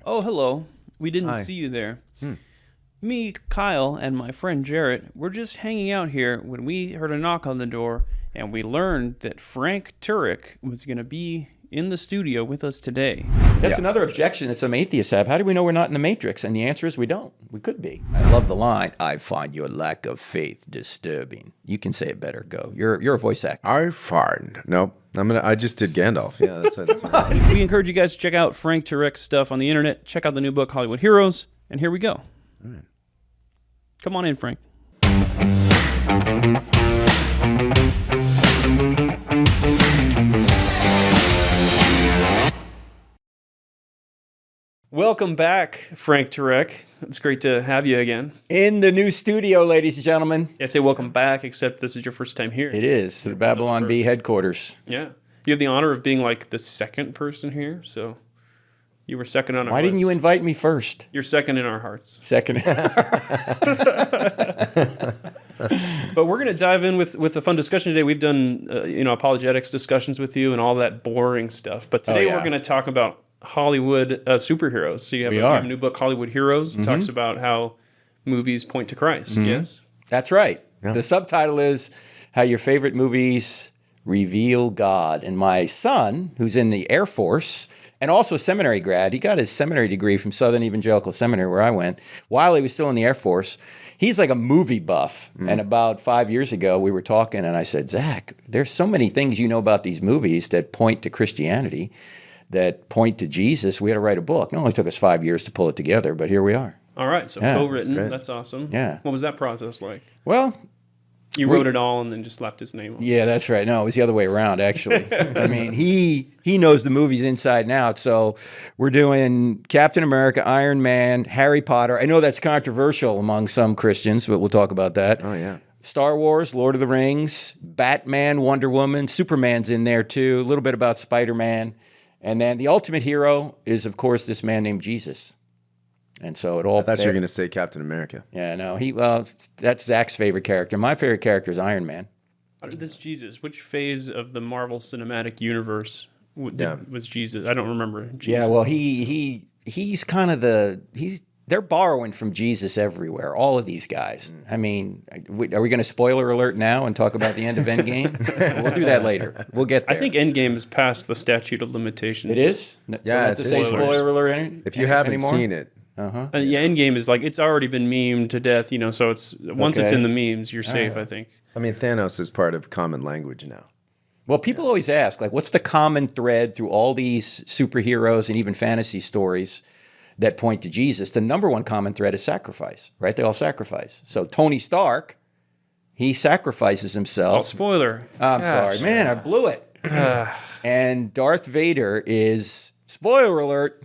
Oh, hello. We didn't Hi. see you there. Me, Kyle, and my friend Jarret were just hanging out here when we heard a knock on the door, and we learned that Frank Turek was going to be in the studio with us today. That's another objection that some atheists have. How do we know we're not in the Matrix? And the answer is we don't. We could be. I love the line, I find your lack of faith disturbing. You can say it better. Go. You're a voice actor. I find. Nope. I just did Gandalf. Yeah, that's what We encourage you guys to check out Frank Turek's stuff on the internet. Check out the new book, Hollywood Heroes. And here we go. All right. Come on in, Frank. Welcome back, Frank Turek. It's great to have you again. In the new studio, ladies and gentlemen. I say welcome back, except this is your first time here. It is the Babylon Bee headquarters. Yeah. You have the honor of being like the second person here, so you were second on our Why didn't you invite me first? You're second in our hearts. Second. But we're going to dive in with a fun discussion today. We've done, apologetics discussions with you and all that boring stuff. But today we're going to talk about Hollywood superheroes. So you have a new book, Hollywood Heroes. It talks about how movies point to Christ, yes? That's right. Yeah. The subtitle is How Your Favorite Movies Reveal God. And my son, who's in the Air Force and also a seminary grad, he got his seminary degree from Southern Evangelical Seminary where I went, while he was still in the Air Force. He's like a movie buff. And about 5 years ago, we were talking and I said, Zach, there's so many things you know about these movies that point to Christianity, that point to Jesus. We had to write a book. It only took us 5 years to pull it together, but here we are. All right, so Yeah, co-written. That's awesome. Yeah. What was that process like? Well, You wrote it all and then just slapped his name on it. yeah, that's right. No, it was the other way around, actually. I mean, he knows the movies inside and out. So we're doing Captain America, Iron Man, Harry Potter. I know that's controversial among some Christians, but we'll talk about that. Oh, yeah. Star Wars, Lord of the Rings, Batman, Wonder Woman, Superman's in there too, a little bit about Spider-Man. And then the ultimate hero is, of course, this man named Jesus. And so it all... I thought you were going to say Captain America. Yeah, no, that's Zach's favorite character. My favorite character is Iron Man. This Jesus, which phase of the Marvel Cinematic Universe was Jesus? I don't remember. Jesus. Yeah, well, he's kind of they're borrowing from Jesus everywhere, all of these guys. I mean, are we going to spoiler alert now and talk about the end of Endgame? We'll do that later. We'll get there. I think Endgame is past the statute of limitations. It is? Yeah, it's it's to say spoilers. spoiler alert If you haven't anymore? seen it, Endgame is like, it's already been memed to death, so it's once it's Okay. in the memes, you're safe, I think. I mean, Thanos is part of common language now. Well, people always ask, like, what's the common thread through all these superheroes and even fantasy stories that point to Jesus? The number one common thread is sacrifice, right? They all sacrifice. So Tony Stark, he sacrifices himself. Oh, spoiler. I'm sorry, man, I blew it. And Darth Vader is, spoiler alert,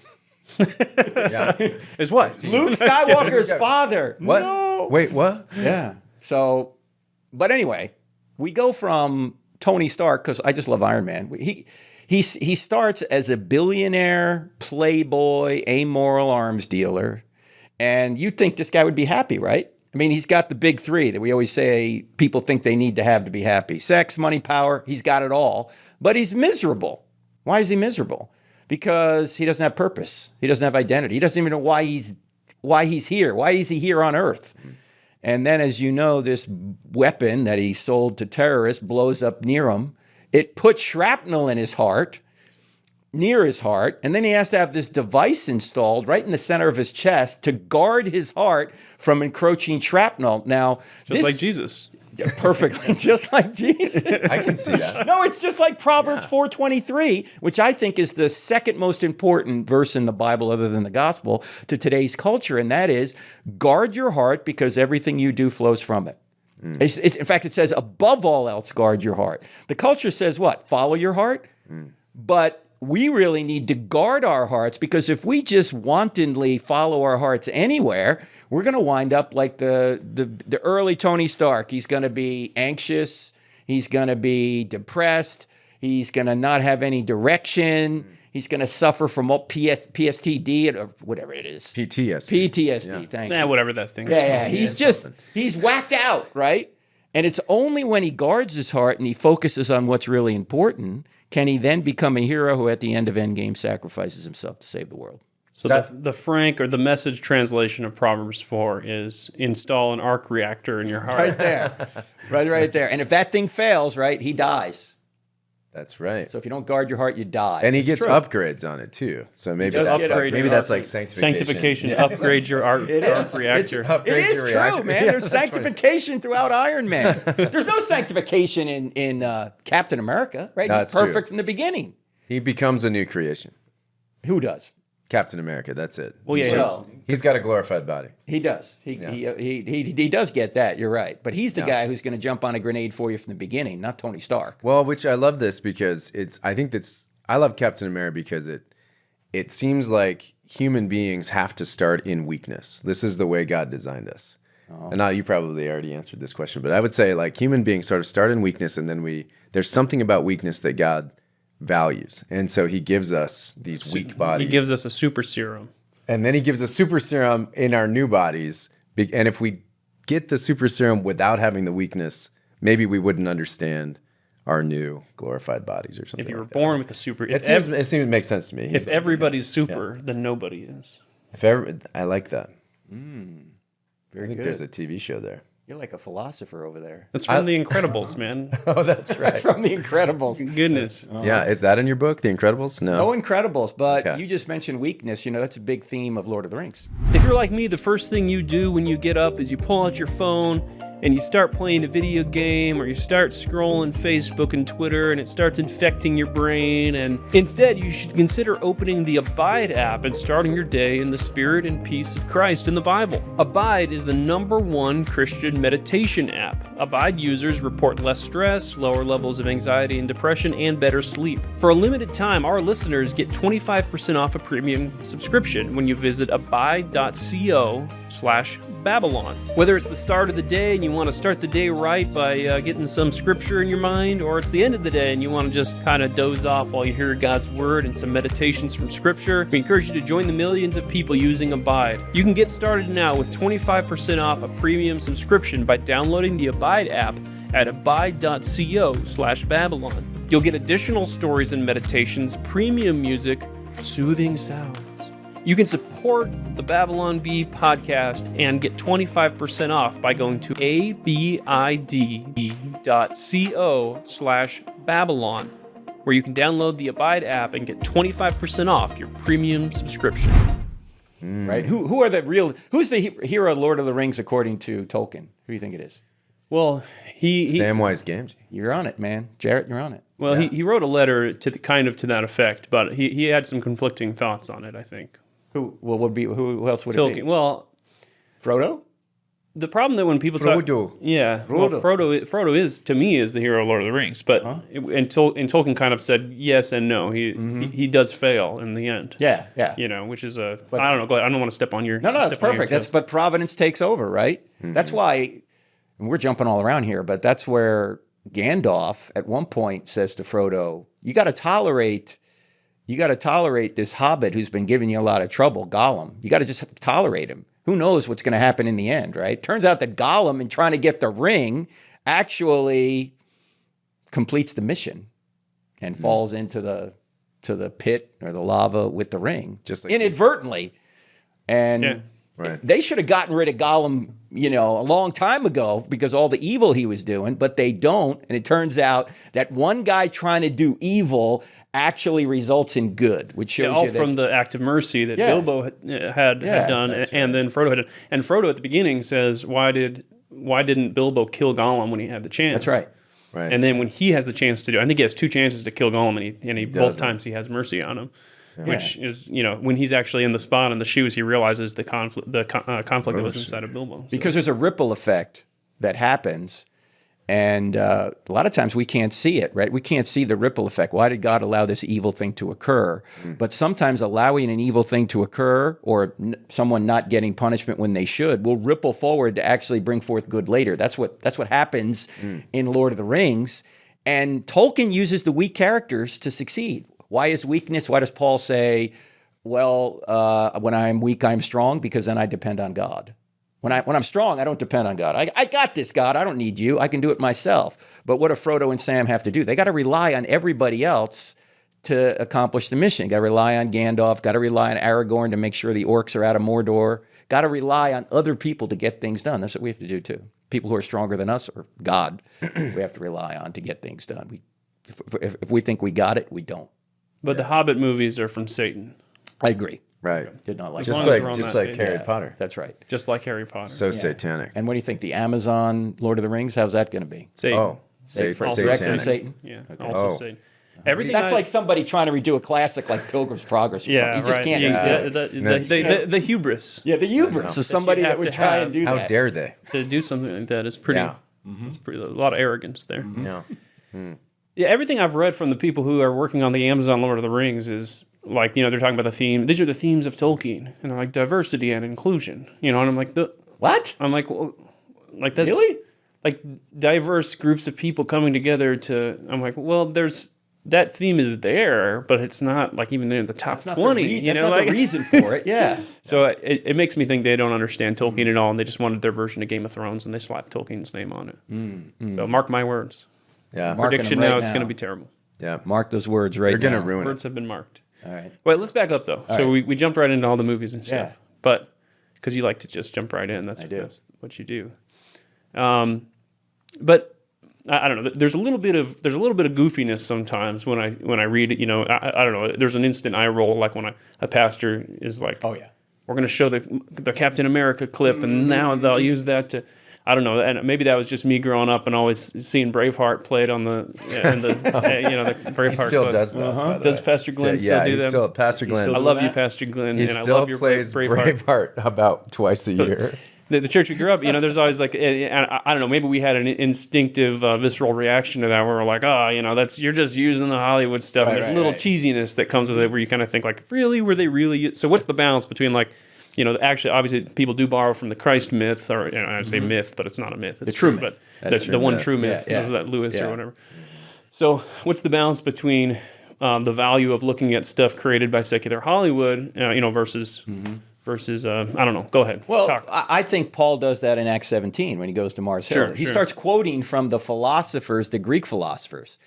Yeah. Is what? Luke Skywalker's father. What? No. Wait, what? Yeah. So, but anyway, we go from Tony Stark, because I just love Iron Man. He starts as a billionaire, playboy, amoral arms dealer, and you'd think this guy would be happy, right? I mean, he's got the big three that we always say people think they need to have to be happy. Sex, money, power, he's got it all, but he's miserable. Why is he miserable? Because he doesn't have purpose. He doesn't have identity. He doesn't even know why he's here. Why is he here on Earth? And then, as you know, this weapon that he sold to terrorists blows up near him. It puts shrapnel in his heart, near his heart, and then he has to have this device installed right in the center of his chest to guard his heart from encroaching shrapnel. Now, Just like Jesus. Perfectly, just like Jesus. I can see that. No, it's just like Proverbs 4:23, which I think is the second most important verse in the Bible other than the gospel to today's culture, and that is, guard your heart because everything you do flows from it. In fact, it says, above all else, guard your heart. The culture says what? Follow your heart? But we really need to guard our hearts, because if we just wantonly follow our hearts anywhere, we're going to wind up like the early Tony Stark. He's going to be anxious. He's going to be depressed. He's going to not have any direction. He's going to suffer from PTSD or whatever it is. PTSD. PTSD, thanks. Whatever that thing is. Yeah, he's whacked out, right? And it's only when he guards his heart and he focuses on what's really important can he then become a hero who at the end of Endgame sacrifices himself to save the world. So the frank or the message translation of Proverbs 4 is install an arc reactor in your heart. Right there. right there. And if that thing fails, right, he dies. That's right. So if you don't guard your heart, you die. And he gets upgrades on it too. So maybe that's like sanctification. Upgrade your arc reactor. It is true, man. There's sanctification throughout Iron Man. There's no sanctification in Captain America, right? No, He's perfect from the beginning. He becomes a new creation. Who does? Captain America, that's it. Well, yeah, he's got a glorified body. He does. He does get that. You're right. But he's the guy who's going to jump on a grenade for you from the beginning, not Tony Stark. Well, which I love this because I love Captain America because it seems like human beings have to start in weakness. This is the way God designed us. Oh. And now you probably already answered this question, but I would say like human beings sort of start in weakness, and then there's something about weakness that God values, and so he gives us these weak bodies. He gives us a super serum, and then he gives us super serum in our new bodies. And if we get the super serum without having the weakness, maybe we wouldn't understand our new glorified bodies or something. If you were born with the super, it seems to make sense to me. If everybody's super, then nobody is. I like that. Very I think good. there's a TV show there. You're like a philosopher over there. That's from The Incredibles, man. Oh, that's right. That's from The Incredibles. Goodness. Yeah, is that in your book, The Incredibles? No Incredibles, but you just mentioned weakness. That's a big theme of Lord of the Rings. If you're like me, the first thing you do when you get up is you pull out your phone and you start playing a video game, or you start scrolling Facebook and Twitter, and it starts infecting your brain. And instead, you should consider opening the Abide app and starting your day in the spirit and peace of Christ in the Bible. Abide is the #1 Christian meditation app. Abide users report less stress, lower levels of anxiety and depression, and better sleep. For a limited time, our listeners get 25% off a premium subscription when you visit abide.co/Babylon. Whether it's the start of the day and you want to start the day right by getting some scripture in your mind, or it's the end of the day and you want to just kind of doze off while you hear God's word and some meditations from scripture, we encourage you to join the millions of people using Abide. You can get started now with 25% off a premium subscription by downloading the Abide app at abide.co/Babylon. You'll get additional stories and meditations, premium music, soothing sounds. You can support the Babylon Bee podcast and get 25% off by going to abide.co/Babylon, where you can download the Abide app and get 25% off your premium subscription. Right? Who's the hero of Lord of the Rings according to Tolkien? Who do you think it is? Well, Samwise Gamgee. You're on it, man. Jarret, you're on it. Well, he wrote a letter to to that effect, but he had some conflicting thoughts on it, I think. Who else would Tolkien. it be? Well, Frodo? The problem that when people Frodo. talk... Yeah. Well, Frodo is, to me, is the hero of Lord of the Rings, but and Tolkien kind of said yes and no. He does fail in the end. Yeah. Which is I don't know. Go ahead. I don't want to step on your... No, it's perfect. But Providence takes over, right? Mm-hmm. That's why, and we're jumping all around here, but that's where Gandalf at one point says to Frodo, you got to tolerate this hobbit who's been giving you a lot of trouble, Gollum. You got to just tolerate him. Who knows what's going to happen in the end, right? Turns out that Gollum, in trying to get the ring, actually completes the mission and falls into the pit or the lava with the ring, just like inadvertently. And they should have gotten rid of Gollum, a long time ago because all the evil he was doing, but they don't. And it turns out that one guy trying to do evil actually results in good, which shows you that, from the act of mercy that Bilbo had done, and then Frodo had done. And Frodo at the beginning says, "Why didn't Bilbo kill Gollum when he had the chance?" That's right. Right. And then when he has the chance to do, I think he has 2 chances to kill Gollum, and he both times he has mercy on him, which is when he's actually in the spot in the shoes, he realizes the conflict that was inside of Bilbo. So. Because there's a ripple effect that happens. And a lot of times we can't see it, right? We can't see the ripple effect. Why did God allow this evil thing to occur? But sometimes allowing an evil thing to occur or someone not getting punishment when they should will ripple forward to actually bring forth good later. That's what happens in Lord of the Rings. And Tolkien uses the weak characters to succeed. Why is weakness? Why does Paul say, well, when I'm weak, I'm strong? Because then I depend on God. When I'm strong, I don't depend on God. I got this, God. I don't need you. I can do it myself. But what do Frodo and Sam have to do? They got to rely on everybody else to accomplish the mission. Got to rely on Gandalf, got to rely on Aragorn to make sure the orcs are out of Mordor, got to rely on other people to get things done. That's what we have to do too. People who are stronger than us or God, we have to rely on to get things done. If we think we got it, we don't. But the Hobbit movies are from Satan. I agree. Right. Did not like Just that. like Harry Potter. That's right. Just like Harry Potter. So satanic. And what do you think? The Amazon Lord of the Rings? How's that going to be? Satan. Oh, Direct from satanic. Satan? Yeah, Okay. also Satan. Everything That's like somebody trying to redo a classic like Pilgrim's Progress or something. You just can't do that. The hubris. Yeah, the hubris of somebody that would try and do that. How dare they? To do something like that is pretty. Yeah. It's pretty. A lot of arrogance there. Yeah. Yeah, everything I've read from the people who are working on the Amazon Lord of the Rings is like, they're talking about the theme. These are the themes of Tolkien, and they're like diversity and inclusion. And I'm like, what? I'm like, well, like that's really like diverse groups of people coming together to. I'm like, well, that theme is there, but it's not like even in the top 20. That's not the reason for it. Yeah. So it makes me think they don't understand Tolkien at all, and they just wanted their version of Game of Thrones, and they slapped Tolkien's name on it. So mark my words. Yeah. Prediction now, it's going to be terrible. Yeah. Mark those words right now. They're going to ruin Words have been marked. All right. Wait, let's back up though. So we jumped right into all the movies and stuff. Yeah. But because you like to just jump right in, that's what you do. But I don't know. There's a little bit of goofiness sometimes when I read it. I don't know. There's an instant eye roll, like when a pastor is like, "Oh yeah, we're going to show the Captain America clip, and now they'll use that to." I don't know, and maybe that was just me growing up and always seeing Braveheart played on the Braveheart. He still clip. does that. Does Pastor Glenn still do that? Pastor Glenn. I love you, Pastor Glenn. He and still I love your plays Braveheart about twice a year. The church we grew up, there's always like, I don't know, maybe we had an instinctive, visceral reaction to that where we're like, you're just using the Hollywood stuff. And there's a little cheesiness that comes with it where you kind of think like, really, were they really? So what's the balance between like, actually, obviously, people do borrow from the Christ myth, or I'd say myth, but it's not a myth. It's the true myth. But the one true myth is that Lewis or whatever. So what's the balance between the value of looking at stuff created by secular Hollywood, versus I don't know. Go ahead. Well, talk. I think Paul does that in Acts 17 when he goes to Mars Hill. He starts quoting from the philosophers, the Greek philosophers.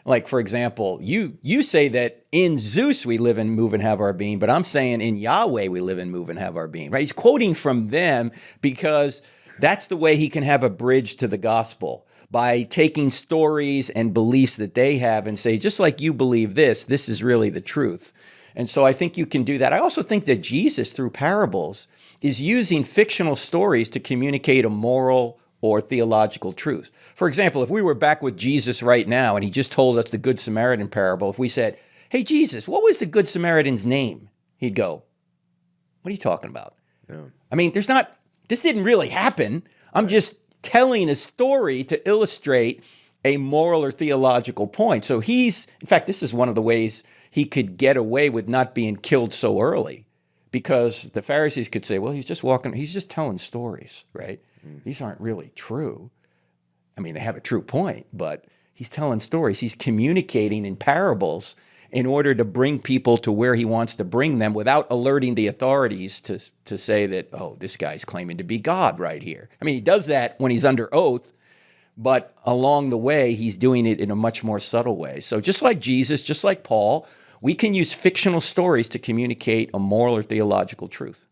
Like, for example, you say that in Zeus we live and move and have our being, but I'm saying in Yahweh we live and move and have our being, right? He's quoting from them because that's the way he can have a bridge to the gospel, by taking stories and beliefs that they have and say, just like you believe this is really the truth. And so I think you can do that. I also think that Jesus, through parables, is using fictional stories to communicate a moral or theological truth. For example, if we were back with Jesus right now and he just told us the Good Samaritan parable, if we said, "Hey, Jesus, what was the Good Samaritan's name?" He'd go, "What are you talking about?" No. I mean, this didn't really happen. I'm just telling a story to illustrate a moral or theological point. So in fact, this is one of the ways he could get away with not being killed so early, because the Pharisees could say, well, he's just telling stories, right? These aren't really true. I mean, they have a true point, but he's telling stories. He's communicating in parables in order to bring people to where he wants to bring them without alerting the authorities to say that, oh, this guy's claiming to be God right here. I mean, he does that when he's under oath, but along the way, he's doing it in a much more subtle way. So just like Jesus, just like Paul, we can use fictional stories to communicate a moral or theological truth.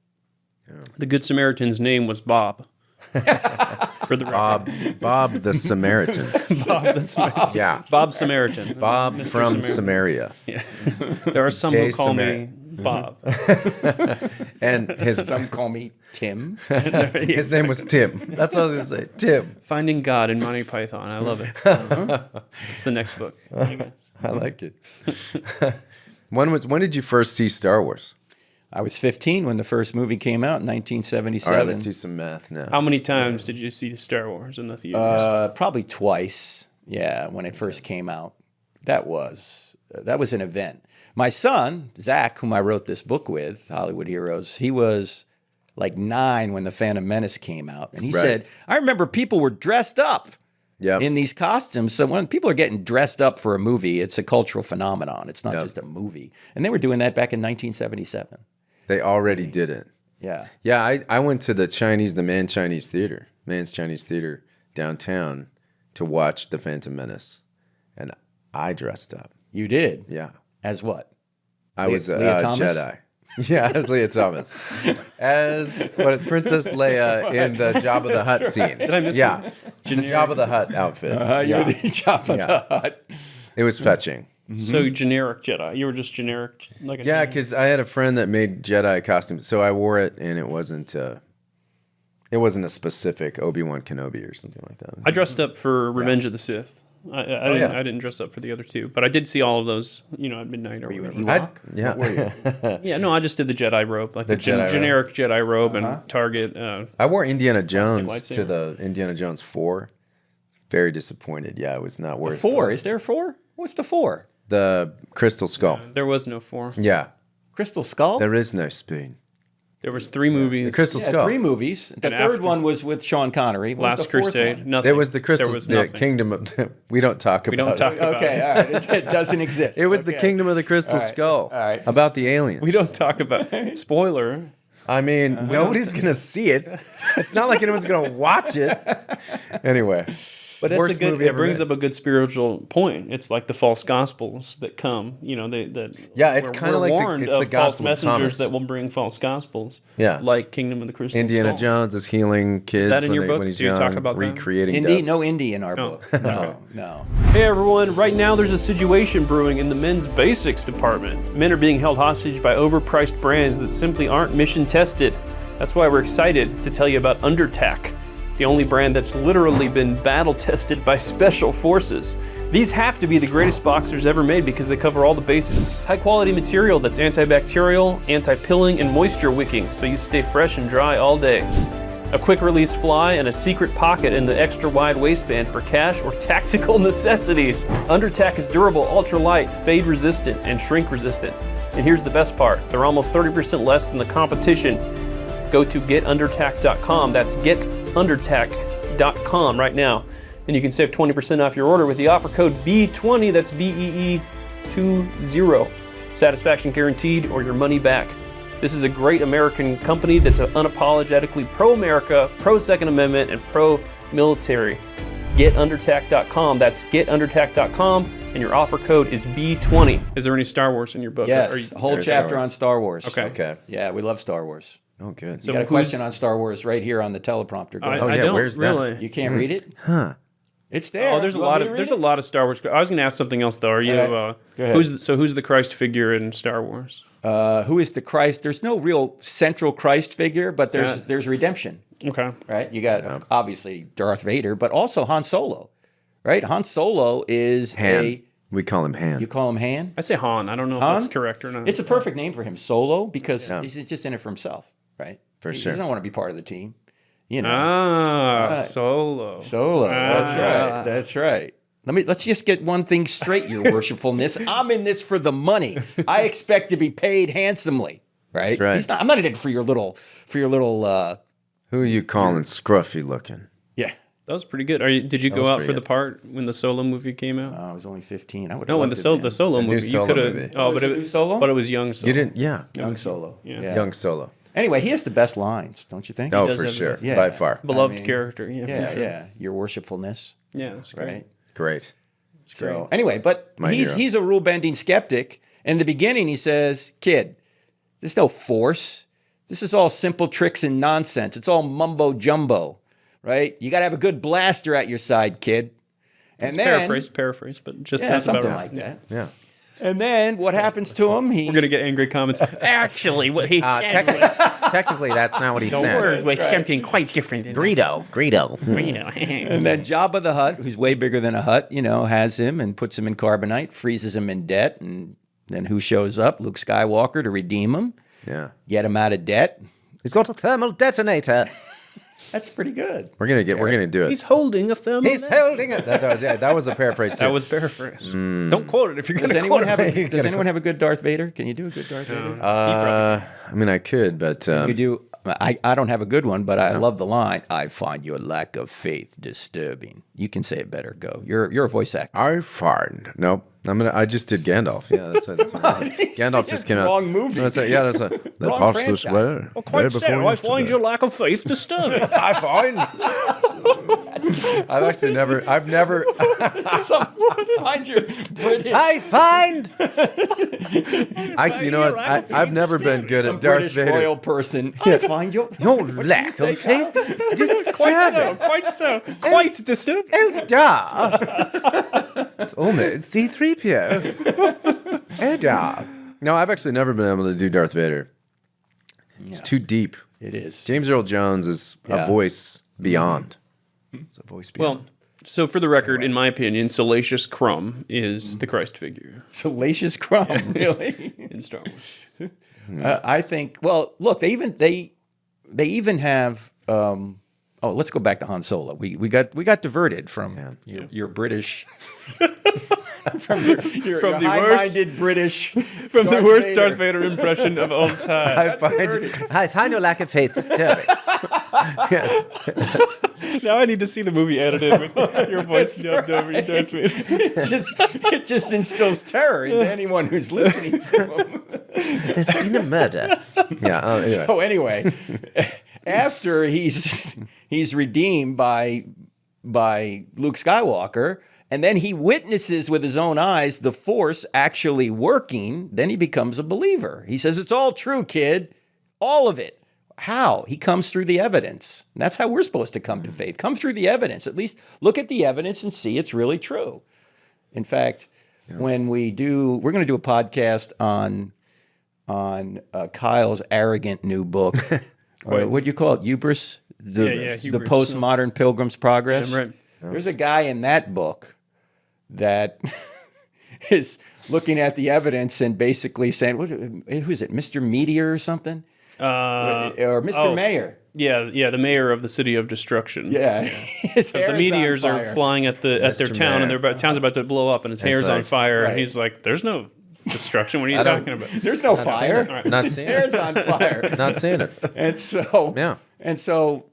Yeah. The Good Samaritan's name was Bob. For the record. Bob the Samaritan. Bob the Samaritan. Yeah. Bob Samaritan. Bob Mr. from Samaritan. Samaria. Yeah. There are some who call me Bob. And some call me Tim. His name was Tim. That's what I was going to say. Tim. Finding God in Monty Python. I love it. It's the next book. I like it. When did you first see Star Wars? I was 15 when the first movie came out in 1977. All right, let's do some math now. How many times did you see Star Wars in the theaters? Probably twice. Yeah, when it first came out. That was an event. My son, Zach, whom I wrote this book with, Hollywood Heroes, he was like 9 when The Phantom Menace came out. And he said, I remember people were dressed up in these costumes. So when people are getting dressed up for a movie, it's a cultural phenomenon. It's not just a movie. And they were doing that back in 1977. They already did it. Yeah. Yeah, I went to the Mann's Chinese Theater downtown to watch The Phantom Menace. And I dressed up. You did? Yeah. As what? I was a Thomas? Jedi. Yeah, as Leah Thomas. As Princess Leia in the Jabba the Hutt scene. Did I miss Yeah, it? the Jabba the Hutt outfit. You're the Jabba the Hutt. It was fetching. So generic Jedi. You were just generic, like a Yeah, because I had a friend that made Jedi costumes, so I wore it, and it wasn't a specific Obi-Wan Kenobi or something like that. I dressed up for Revenge of the Sith. I didn't dress up for the other two, but I did see all of those, at midnight or whatever. Yeah. What were you? Yeah, no, I just did the Jedi robe, like the Jedi generic Jedi robe and Target. I wore Indiana Jones lightsaber. to the Indiana Jones 4. Very disappointed. Yeah, it was not worth 4? Is there a 4? What's the 4? the Crystal Skull. There was no 4. Yeah. Crystal Skull? There is no spoon. There was 3 movies. The Crystal Skull. 3 movies. The third one was with Sean Connery. What was Last the fourth Crusade. one? Nothing. It was the Crystal There was the nothing. Kingdom of we don't talk about We don't talk it. about Okay, it. all right. It doesn't exist. It was the Okay. Kingdom of the Crystal Skull. all right. About the aliens. We don't talk about spoiler. I mean, nobody's going to see it. It's not like anyone's going to watch it. Anyway. But it's Worst a good. movie It ever brings made. up a good spiritual point. It's like the false gospels that come. Yeah, it's we're kinda like the- warned it's the of false Gospel of messengers Thomas. that will bring false gospels. Yeah. like Kingdom of the Crystal Indiana Skull. Jones is healing kids that in when, your book? when he's Do you young, talk about that? recreating Indy, death. no Indy in our book. No, no. Hey everyone, right now there's a situation brewing in the men's basics department. Men are being held hostage by overpriced brands that simply aren't mission tested. That's why we're excited to tell you about Undertac, the only brand that's literally been battle tested by special forces. These have to be the greatest boxers ever made because they cover all the bases. High quality material that's antibacterial, anti-pilling, and moisture wicking, so you stay fresh and dry all day. A quick release fly and a secret pocket in the extra wide waistband for cash or tactical necessities. Undertac is durable, ultra light, fade resistant, and shrink resistant. And here's the best part, they're almost 30% less than the competition. Go to getundertac.com, that's getundertac.com right now, and you can save 20% off your order with the offer code B20, that's BEE20. Satisfaction guaranteed or your money back. This is a great American company that's unapologetically pro-America, pro-Second Amendment, and pro-military. GetUndertac.com. That's GetUndertac.com, and your offer code is B20. Is there any Star Wars in your book? Yes, a whole There's chapter Star Wars. on Star Wars. Okay. Yeah, we love Star Wars. Oh, good. So You got a who's- question on Star Wars right here on the teleprompter. Go ahead. I yeah, don't where's that? really. You can't read it? Huh. It's there. Oh, there's a lot of Star Wars. I was going to ask something else though. Are you? All right. Go ahead. Who's the Christ figure in Star Wars? Who is the Christ? There's no real central Christ figure, but there's redemption, Okay. right? You got obviously Darth Vader, but also Han Solo, right? Han Solo is Han. We call him Han. you call him Han? I say Han. I don't know if Han? that's correct or not. It's a perfect name for him, Solo, because he's just in it for himself, right? For He sure. doesn't want to be part of the team, you know. Right. Solo. Solo. That's right. That's right. Let's just get one thing straight, your worshipfulness. I'm in this for the money. I expect to be paid handsomely. Right? That's right. I'm not in it for your little Who are you calling scruffy looking? yeah. That was pretty good. Did you go was out pretty for the good. part when the Solo movie came out? I was only 15. I would No, when the Solo man. movie, you Solo could movie. have. Oh, Was it new Solo? but it was young Solo. You didn't, yeah. Young Solo. Yeah. Young Solo. Anyway, he has the best lines, don't you think? Oh, does for have the sure. best- Yeah. By far. Beloved I mean, character. Yeah, Yeah, for sure. yeah. Your worshipfulness, Yeah, that's great. right? Great. It's great. So anyway, but My hero. he's a rule bending skeptic. And in the beginning, he says, "Kid, there's no force. This is all simple tricks and nonsense. It's all mumbo jumbo, right? You got to have a good blaster at your side, kid." And It's then paraphrase, but just yeah, that's about something right. like that. Yeah. And then what happens to him? We're gonna get angry comments. Actually, what he said Technically, that's not what he the said. word was something quite different. Than Greedo. And then Jabba the Hutt, who's way bigger than a hut, has him and puts him in carbonite, freezes him in debt, and then who shows up? Luke Skywalker to redeem him, Yeah. get him out of debt. He's got a thermal detonator. That's pretty good. We're gonna do it. He's holding a thermal. He's holding it. That was a paraphrase too. That was paraphrase. Don't quote it if you're Does gonna anyone quote have it. does anyone have a good Darth Vader? Can you do a good Darth Vader? I mean, I could, but You do. I don't have a good one, but I love the line. I find your lack of faith disturbing. You can say it better. Go. You're a voice actor. I find. Nope. I just did Gandalf. Yeah, that's what Gandalf just came out. Wrong movie. That's it. Yeah, that's it. The Wrong apostles franchise. were. Well, quite so. I find your lack of faith disturbing. I find. I've never. Find your British. I find. Actually, you know what? I've never been good at Darth British Vader. royal person. I find your lack of faith. Just Quite so. Quite disturbing. Oh, da. It's almost C-3PO. Oh, da. No, I've actually never been able to do Darth Vader. It's too deep. It is. James Earl Jones is a voice beyond. It's a voice beyond. Well, so for the record, in my opinion, Salacious Crumb is the Christ figure Salacious Crumb, really? in Star Wars. I think. Well, look, they even have. Let's go back to Han Solo. We got diverted from your British. From your high-minded British. From the worst Darth Vader impression of all time. I find your lack of faith disturbing. Yes. Now I need to see the movie edited with your voice dubbed over Darth Vader. It just instills terror into anyone who's listening to him. There's been a murder. Yeah. Anyway. So anyway, after he's redeemed by Luke Skywalker, and then he witnesses with his own eyes the Force actually working, then he becomes a believer. He says, it's all true, kid. All of it. How? He comes through the evidence. And that's how we're supposed to come to faith. Come through the evidence. At least look at the evidence and see it's really true. In fact, when we're going to do a podcast on Kyle's arrogant new book. Or what do you call it? Hubris? Hubris. The postmodern Pilgrim's Progress. Yeah, right. There's a guy in that book that is looking at the evidence and basically saying, who is it, Mr. Meteor or something? Or Mr. Mayor. Yeah, the mayor of the city of destruction. Yeah. Because the meteors are flying at their town, and their town's about to blow up, and his hair's on fire, and he's like, there's no destruction. What are you talking about? There's no fire. Right. Not seeing His hair's on fire. Not seeing it. And so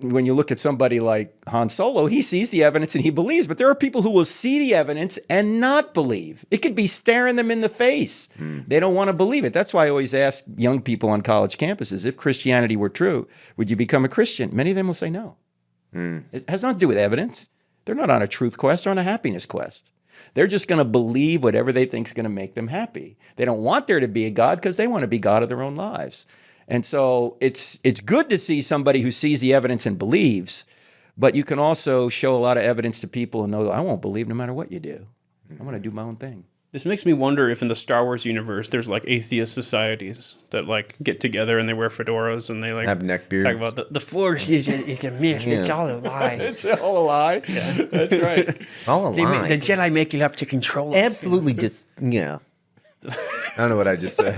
when you look at somebody like Han Solo, he sees the evidence and he believes, but there are people who will see the evidence and not believe. It could be staring them in the face. They don't want to believe it. That's why I always ask young people on college campuses, if Christianity were true, would you become a Christian? Many of them will say no. It has nothing to do with evidence. They're not on a truth quest, they're on a happiness quest. They're just going to believe whatever they think is going to make them happy. They don't want there to be a God because they want to be God of their own lives. And so it's good to see somebody who sees the evidence and believes, but you can also show a lot of evidence to people and know, I won't believe no matter what you do. I'm going to do my own thing. This makes me wonder if in the Star Wars universe there's like atheist societies that like get together and they wear fedoras and they like have neck beards. Talk about the Force is a myth. It's all a lie. It's all a lie. Yeah. That's right. It's all a lie. The Jedi make it up to control us. Absolutely just, I don't know what I just said.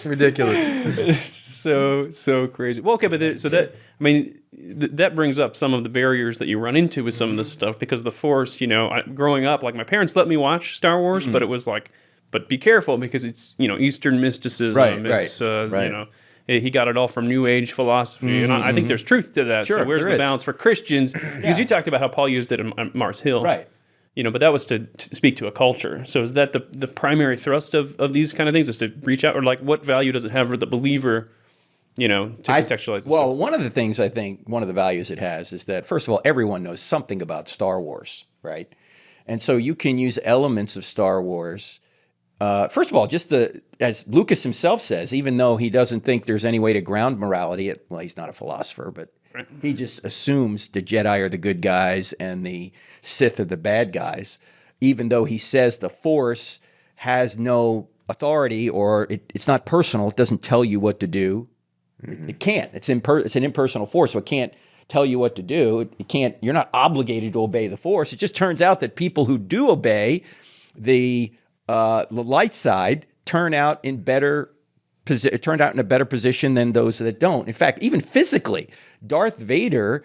Ridiculous. It's so crazy. Well, okay, but that brings up some of the barriers that you run into with some of this stuff, because the Force, growing up, like my parents let me watch Star Wars, but it was like, but be careful because it's, Eastern mysticism. Right. He got it all from New Age philosophy, and I think there's truth to that. Sure, so where's the balance for Christians? Because you talked about how Paul used it on Mars Hill. Right. But that was to speak to a culture. So is that the primary thrust of these kind of things, is to reach out, or like what value does it have for the believer, to contextualize this? Well, one of the things I think, one of the values it has is that, first of all, everyone knows something about Star Wars, right? And so you can use elements of Star Wars. First of all, as Lucas himself says, even though he doesn't think there's any way to ground morality, he's not a philosopher, but he just assumes the Jedi are the good guys and the Sith are the bad guys, even though he says the Force has no authority, or it's not personal. It doesn't tell you what to do. It can't. It's an impersonal force, so it can't tell you what to do. You're not obligated to obey the Force. It just turns out that people who do obey the light side turned out in a better position than those that don't. In fact, even physically, Darth Vader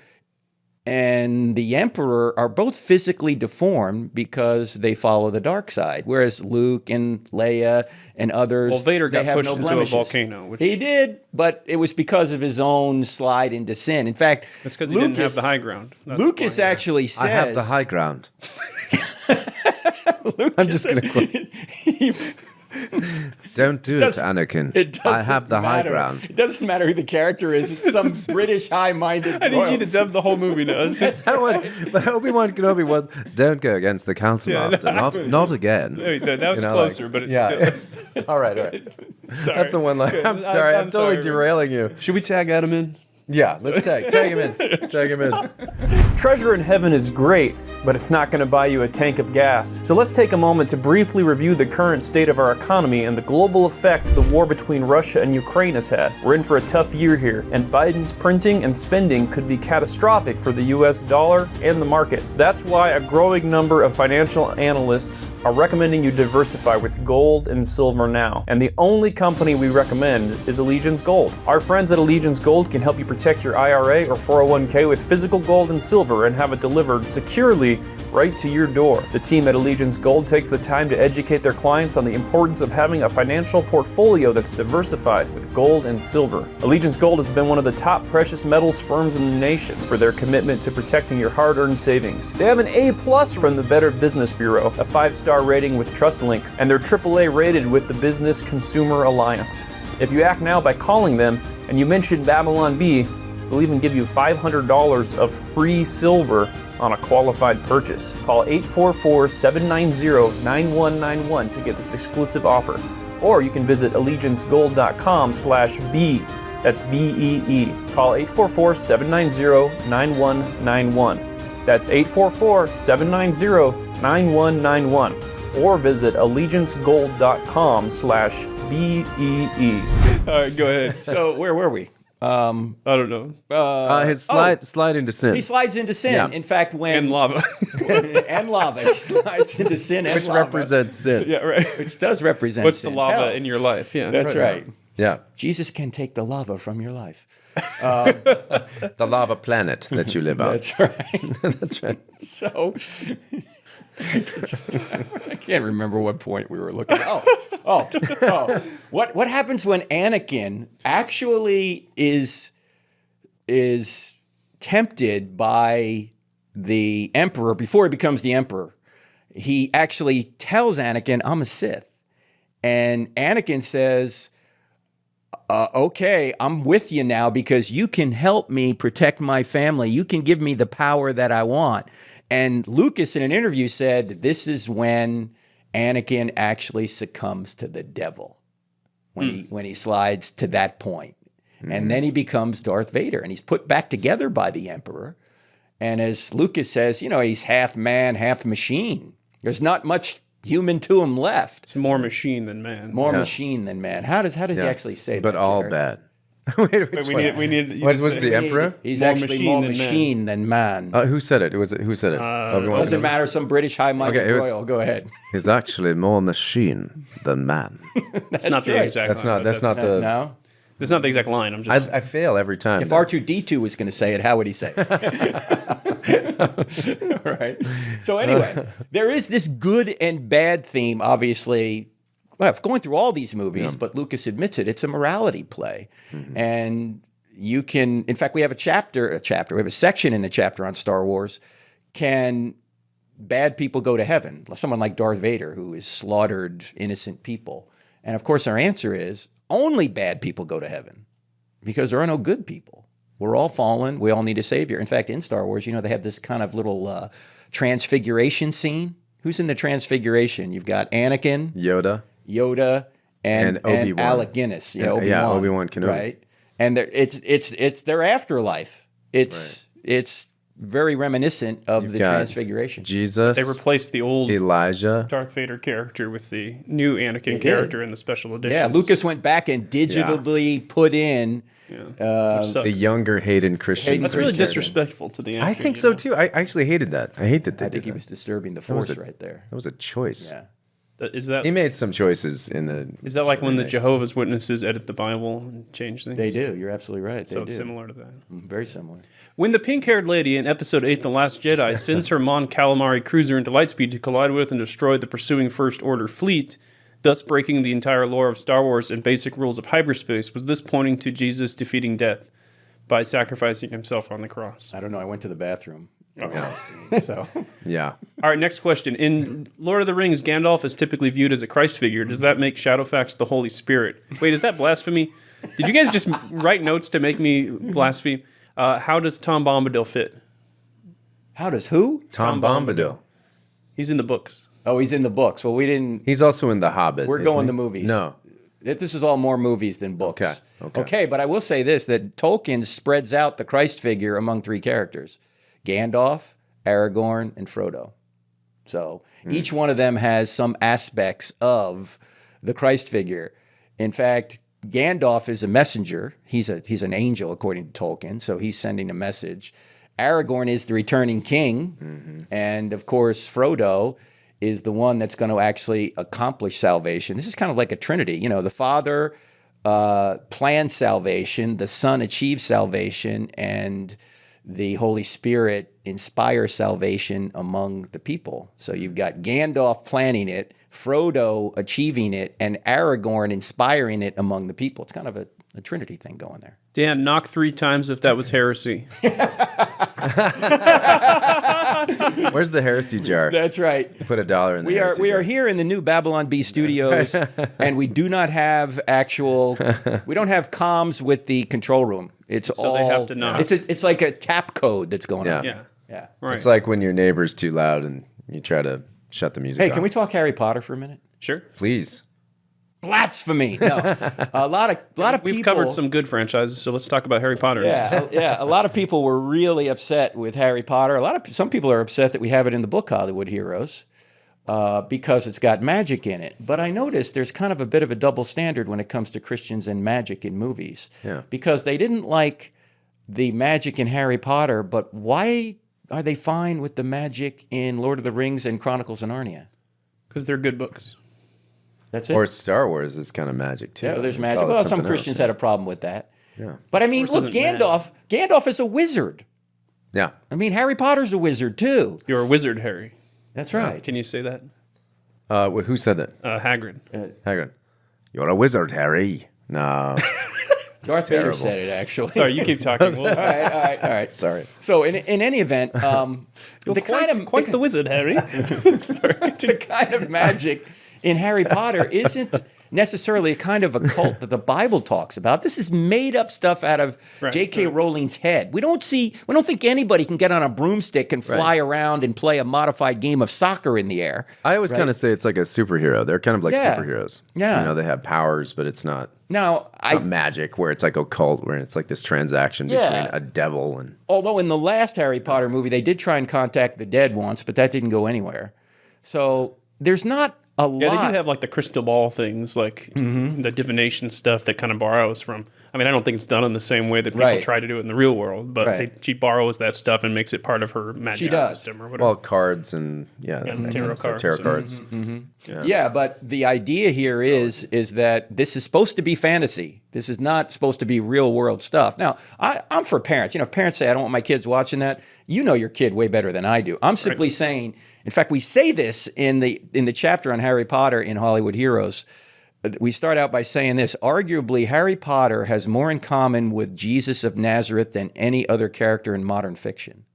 and the Emperor are both physically deformed because they follow the dark side, whereas Luke and Leia and others, well, Vader got pushed no into a volcano. He did, but it was because of his own slide into sin. In fact, it's because he didn't have the high ground. Lucas actually says, I have the high ground. I'm just going to quote. Don't do it, Anakin. I have the high ground. It doesn't matter who the character is. It's some British high-minded. I need you to dub the whole movie now. It's just... But Obi-Wan Kenobi was, don't go against the Council Master. Not again. That was closer, but it's still... All right. Sorry. That's the one line. I'm sorry. I'm totally derailing you. Should we tag Adam in? Yeah, let's tag him in. Tag him in. Treasure in heaven is great, but it's not going to buy you a tank of gas. So let's take a moment to briefly review the current state of our economy and the global effect the war between Russia and Ukraine has had. We're in for a tough year here, and Biden's printing and spending could be catastrophic for the US dollar and the market. That's why a growing number of financial analysts are recommending you diversify with gold and silver now. And the only company we recommend is Allegiance Gold. Our friends at Allegiance Gold can help you protect your IRA or 401k with physical gold and silver and have it delivered securely right to your door. The team at Allegiance Gold takes the time to educate their clients on the importance of having a financial portfolio that's diversified with gold and silver. Allegiance Gold has been one of the top precious metals firms in the nation for their commitment to protecting your hard-earned savings. They have an A+ from the Better Business Bureau, a 5-star rating with TrustLink, and they're AAA rated with the Business Consumer Alliance. If you act now by calling them and you mention Babylon Bee, they'll even give you $500 of free silver on a qualified purchase. Call 844-790-9191 to get this exclusive offer. Or you can visit allegiancegold.com/B. That's B-E-E. Call 844-790-9191. That's 844-790-9191. Or visit allegiancegold.com/BEE. All right, go ahead. So where were we? I don't know. His slide into sin. He slides into sin. Yeah. In fact, when... And lava. and lava. He slides into sin and Which lava. represents sin. Yeah, right. Which does represent What's sin. the lava Hell. in your life? Yeah, That's right. Yeah. Jesus can take the lava from your life. The lava planet that you live on. That's right. That's right. So... I can't remember what point we were looking at. What happens when Anakin actually is tempted by the Emperor before he becomes the Emperor? He actually tells Anakin, I'm a Sith. And Anakin says, okay, I'm with you now because you can help me protect my family. You can give me the power that I want. And Lucas, in an interview, said this is when Anakin actually succumbs to the devil, when he slides to that point. And then he becomes Darth Vader, and he's put back together by the Emperor. And as Lucas says, he's half man, half machine. There's not much human to him left. It's more machine than man. More machine than man. How does he actually say that? But all Jarret? bad. Wait, we need. Was the Emperor? He's more actually more machine than man. Who said it? Who said it? Doesn't matter. Some British high-minded royal. Go ahead. He's actually more machine than man. That's not the exact line. That's not the. No. That's not the exact line. I'm just. I fail every time. If R2-D2 was going to say it, how would he say it? Right. So anyway, there is this good and bad theme, obviously. Well, going through all these movies, but Lucas admits it. It's a morality play, and you can. In fact, we have a chapter. We have a section in the chapter on Star Wars. Can bad people go to heaven? Someone like Darth Vader, who has slaughtered innocent people, and of course, our answer is only bad people go to heaven, because there are no good people. We're all fallen. We all need a savior. In fact, in Star Wars, they have this kind of little transfiguration scene. Who's in the transfiguration? You've got Anakin, Yoda, and Obi-Wan. Alec Guinness, Obi-Wan. Yeah, Obi-Wan Kenobi. Right, and it's their afterlife. It's very reminiscent of the Transfiguration. Jesus. They replaced the old Elijah, Darth Vader character with the new Anakin character in the special edition. Yeah, Lucas went back and digitally put in the younger Hayden Christensen. That's really disrespectful to the actor. I think so too. I actually hated that. I hate that they did think he was disturbing the Force right there. That was a choice. Yeah. He made some choices in the... Is that like when the Jehovah's Witnesses edit the Bible and change things? They do. You're absolutely right. So it's similar to that. Very similar. When the pink-haired lady in Episode 8, The Last Jedi, sends her Mon Calamari cruiser into lightspeed to collide with and destroy the pursuing First Order fleet, thus breaking the entire lore of Star Wars and basic rules of hyperspace, was this pointing to Jesus defeating death by sacrificing himself on the cross? I don't know. I went to the bathroom. So Yeah. All right, next question. In Lord of the Rings, Gandalf is typically viewed as a Christ figure. Does that make Shadowfax the Holy Spirit? Wait, is that blasphemy? Did you guys just write notes to make me blaspheme? How does Tom Bombadil fit? how does who? Tom Bombadil. He's in the books. Oh, he's in the books. Well, we didn't. He's also in The Hobbit. We're isn't going he? to movies. No. This is all more movies than books. Okay. But I will say this, that Tolkien spreads out the Christ figure among three characters. Gandalf, Aragorn, and Frodo. So each one of them has some aspects of the Christ figure. In fact, Gandalf is a messenger. He's an angel, according to Tolkien, so he's sending a message. Aragorn is the returning king, and of course, Frodo is the one that's going to actually accomplish salvation. This is kind of like a trinity. You know, the Father plans salvation, the Son achieves salvation, and the Holy Spirit inspires salvation among the people. So you've got Gandalf planning it, Frodo achieving it, and Aragorn inspiring it among the people. It's kind of a trinity thing going there. Dan, knock 3 times if that was heresy. Where's the heresy jar? That's right. Put $1 in there. We are here in the new Babylon Bee studios, and we do not have we don't have comms with the control room. It's So all they have to knock. It's like a tap code that's going on. Yeah. Yeah. Right. It's like when your neighbor's too loud and you try to shut the music Hey, off. can we talk Harry Potter for a minute? Sure. Please. Blasphemy. No. a lot of We've people covered some good franchises, so let's talk about Harry Potter. Yeah. A lot of people were really upset with Harry Potter. Some people are upset that we have it in the book Hollywood Heroes because it's got magic in it. But I noticed there's kind of a bit of a double standard when it comes to Christians and magic in movies. Yeah. Because they didn't like the magic in Harry Potter, but why are they fine with the magic in Lord of the Rings and Chronicles of Narnia? Because they're good books. That's it. Or Star Wars is kind of magic too. Yeah, there's We magic. call it Well, some something Christians else. had a problem with that. Yeah. But I mean, Force look, isn't Gandalf is a wizard. Yeah. I mean, Harry Potter's a wizard too. You're a wizard, Harry. That's right. Can you say that? Who said that? Hagrid. Hagrid. You're a wizard, Harry. No. Darth Vader Terrible. said it, actually. Sorry, you keep talking. Well, All right. Sorry. So in any event, quite the wizard, Harry. Sorry. the kind of magic in Harry Potter isn't necessarily a kind of occult that the Bible talks about. This is made up stuff out of J.K. Rowling's head. We don't think anybody can get on a broomstick and fly around and play a modified game of soccer in the air. I always kind of say it's like a superhero. They're kind of like superheroes. Yeah. You know, they have powers, but it's not. Now, It's not magic where it's like occult, where it's like this transaction between a devil and. although in the last Harry Potter movie, they did try and contact the dead once, but that didn't go anywhere. So there's not a lot. Yeah, they do have like the crystal ball things, like the divination stuff that kind of borrows from. I mean, I don't think it's done in the same way that people try to do it in the real world, but she borrows that stuff and makes it part of her magic system or whatever. Well, cards and tarot cards. Tarot cards. Yeah, but the idea here is that this is supposed to be fantasy. This is not supposed to be real world stuff. Now, I'm for parents. You know, if parents say, I don't want my kids watching that, you know your kid way better than I do. I'm simply saying, in fact, we say this in the chapter on Harry Potter in Hollywood Heroes. We start out by saying this: arguably, Harry Potter has more in common with Jesus of Nazareth than any other character in modern fiction.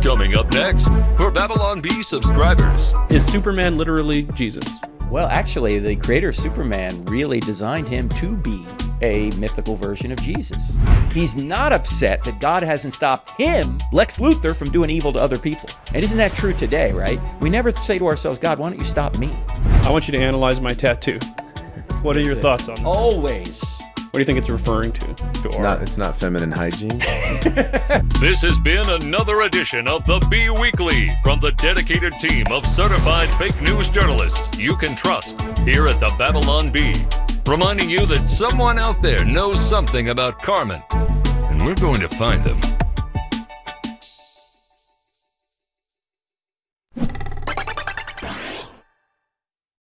Coming up next, for Babylon Bee subscribers. Is Superman literally Jesus? Well, actually, the creator of Superman really designed him to be a mythical version of Jesus. He's not upset that God hasn't stopped him, Lex Luthor, from doing evil to other people. And isn't that true today, right? We never say to ourselves, God, why don't you stop me? I want you to analyze my tattoo. What are your thoughts on that? Always. What do you think it's referring to? It's not feminine hygiene. This has been another edition of the Bee Weekly from the dedicated team of certified fake news journalists you can trust here at the Babylon Bee. Reminding you that someone out there knows something about Carmen, and we're going to find them.